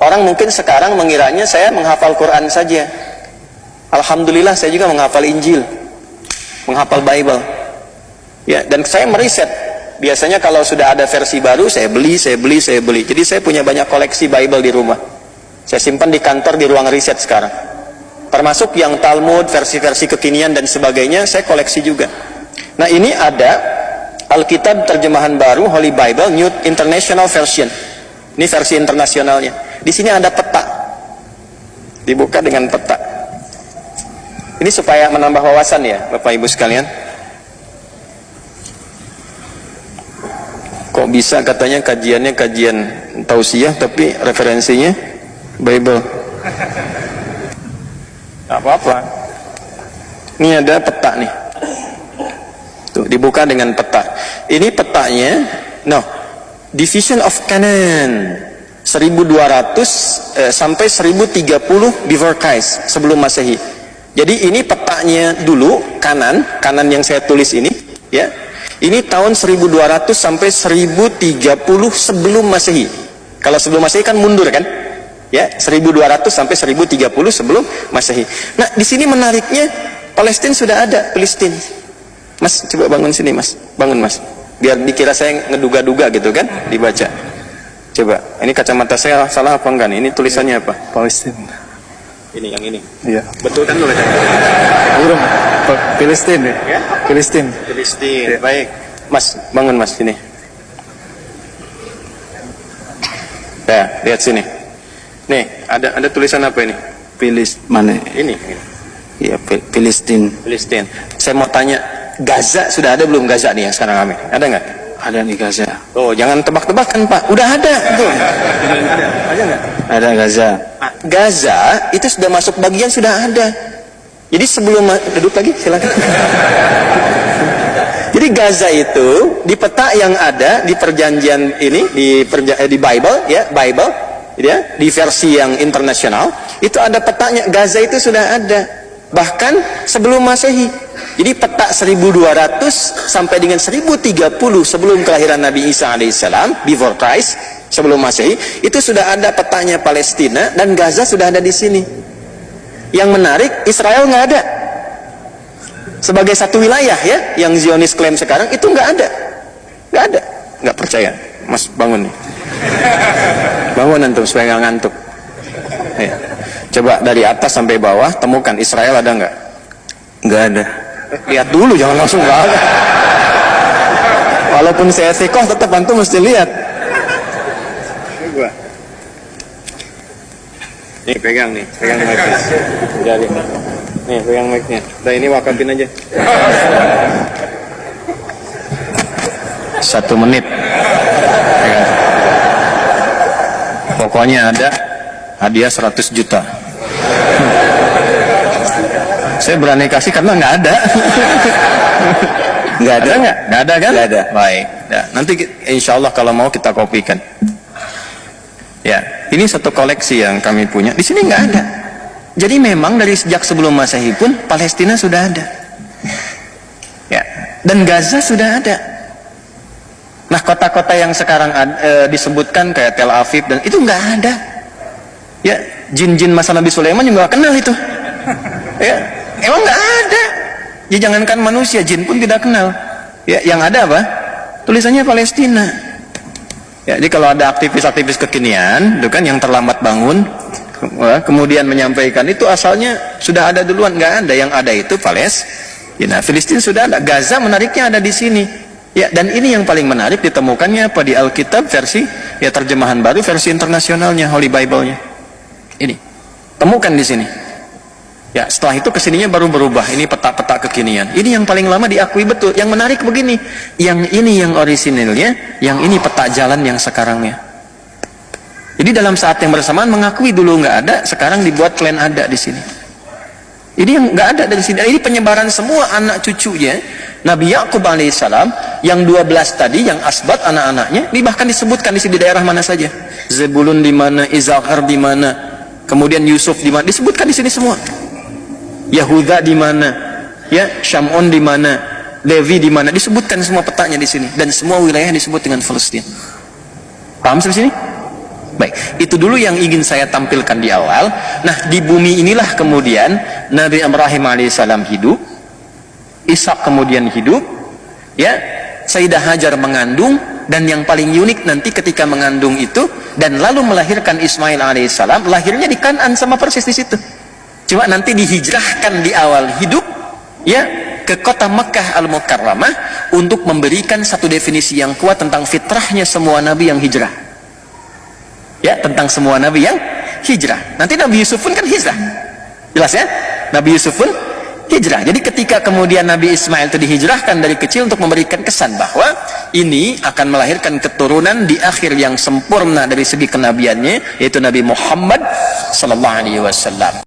Orang mungkin sekarang mengiranya saya menghafal Quran saja. Alhamdulillah saya juga menghafal Injil, menghafal Bible. Ya, dan saya meriset. Biasanya kalau sudah ada versi baru, saya beli. Jadi saya punya banyak koleksi Bible di rumah. Saya simpan di kantor di ruang riset sekarang. Termasuk yang Talmud, versi-versi kekinian dan sebagainya, saya koleksi juga. Nah, ini ada Alkitab terjemahan baru, Holy Bible, New International Version. Ini versi internasionalnya. Di sini ada peta. Dibuka dengan peta. Ini supaya menambah wawasan ya, Bapak Ibu sekalian. Kok bisa katanya kajiannya kajian tausiah tapi referensinya Bible? Gak apa-apa. Ini ada peta nih. Tuh, dibuka dengan peta. Ini petanya, Division of Canaan 1200 sampai 1030 before Christ, sebelum Masehi. Jadi ini petanya dulu, kanan yang saya tulis ini, ya. Ini tahun 1200 sampai 1030 sebelum Masehi. Kalau sebelum Masehi kan mundur kan? Ya, 1200 sampai 1030 sebelum Masehi. Nah, di sini menariknya Palestina sudah ada, Palestina. Mas, coba bangun sini, Mas. Bangun, Mas. Biar dikira saya ngeduga-duga gitu kan, dibaca. Coba, ini kacamata saya salah apa enggak nih? Ini tulisannya apa? Palestina. Ini yang ini. Iya. Betul kan tulisannya? Burung. Palestina ya? Palestina. Palestina. Ya. Baik. Mas, bangun Mas sini. Ya, lihat sini. Nih, ada tulisan apa ini? Mana? Ini. Iya, Palestina. Palestina. Saya mau tanya, Gaza sudah ada belum Gaza nih yang sekarang kami? Ada nggak? Ada nih Gaza. Oh, jangan tebak-tebakan Pak. Udah ada. Tuh. Ada nggak? Ada Gaza. Nah, Gaza itu sudah masuk bagian sudah ada. Jadi sebelum duduk lagi silakan. Jadi Gaza itu di peta yang ada di perjanjian ini di Bible ya, Bible ya, di versi yang internasional itu ada petanya. Gaza itu sudah ada bahkan sebelum Masehi. Jadi peta 1200 sampai dengan 1030 sebelum kelahiran Nabi Isa alaihissalam, before Christ, sebelum Masehi, itu sudah ada petanya Palestina dan Gaza sudah ada di sini. Yang menarik, Israel nggak ada sebagai satu wilayah ya, yang Zionis klaim sekarang itu nggak ada, nggak percaya. Mas bangun nih, bangun antum supaya nggak ngantuk. Ya. Coba dari atas sampai bawah temukan Israel ada nggak? Nggak ada. Lihat dulu, jangan langsung nggak ada. Walaupun saya sekoh tetap antum mesti lihat. Nih pegang mic-nya. Jadi nih pegang mic-nya. Nah ini wakafin aja. 1 menit. Pegang. Pokoknya ada hadiah 100 juta. Saya berani kasih karena nggak ada. Nggak ada kan? Nggak ada. Baik. Ya, nanti insya Allah kalau mau kita kopikan. Ya, ini satu koleksi yang kami punya. Di sini nggak ada. Jadi memang dari sejak sebelum Masehi pun Palestina sudah ada. Ya, dan Gaza sudah ada. Nah, kota-kota yang sekarang disebutkan kayak Tel Aviv dan itu nggak ada. Ya, jin-jin masa Nabi Sulaiman juga nggak kenal itu. Ya, emang nggak ada. Ya jangankan manusia, jin pun tidak kenal. Ya, yang ada apa? Tulisannya Palestina. Ya, jadi kalau ada aktivis-aktivis kekinian, itu kan yang terlambat bangun, kemudian menyampaikan itu asalnya sudah ada duluan, nggak ada. Yang ada itu Palestina. Filistin sudah ada. Gaza menariknya ada di sini. Ya, dan ini yang paling menarik ditemukannya apa di Alkitab versi ya terjemahan baru, versi internasionalnya, Holy Bible-nya. Ini temukan di sini. Ya, setelah itu kesininya baru berubah. Ini peta-peta kekinian. Ini yang paling lama diakui betul. Yang menarik begini, yang ini yang orisinilnya, yang ini peta jalan yang sekarangnya. Jadi dalam saat yang bersamaan mengakui dulu nggak ada, sekarang dibuat klaim ada di sini. Ini yang nggak ada dari sini. Ini penyebaran semua anak cucunya Nabi Yakub alaihissalam, yang 12 tadi, yang asbat anak-anaknya, ini bahkan disebutkan di sini daerah mana saja. Zebulun di mana, Izhar di mana, kemudian Yusuf di mana, disebutkan di sini semua. Yahuda di mana, ya, Syamun di mana, Levi di mana, disebutkan semua petanya di sini, dan semua wilayah disebut dengan Palestina. Paham sampai sini? Baik, itu dulu yang ingin saya tampilkan di awal. Nah, di bumi inilah kemudian Nabi Ibrahim alaihissalam hidup, Ishak kemudian hidup, ya, Sayyidah Hajar mengandung, dan yang paling unik nanti ketika mengandung itu dan lalu melahirkan Ismail alaihissalam, lahirnya di Kan'an sama persis di situ. Cuma nanti dihijrahkan di awal hidup, ya, ke kota Mekah Al-Mukarramah untuk memberikan satu definisi yang kuat tentang fitrahnya semua nabi yang hijrah. Ya, tentang semua nabi yang hijrah. Nanti Nabi Yusuf pun kan hijrah. Jelas ya? Nabi Yusuf pun hijrah. Jadi ketika kemudian Nabi Ismail itu dihijrahkan dari kecil untuk memberikan kesan bahwa ini akan melahirkan keturunan di akhir yang sempurna dari segi kenabiannya, yaitu Nabi Muhammad sallallahu alaihi wasallam.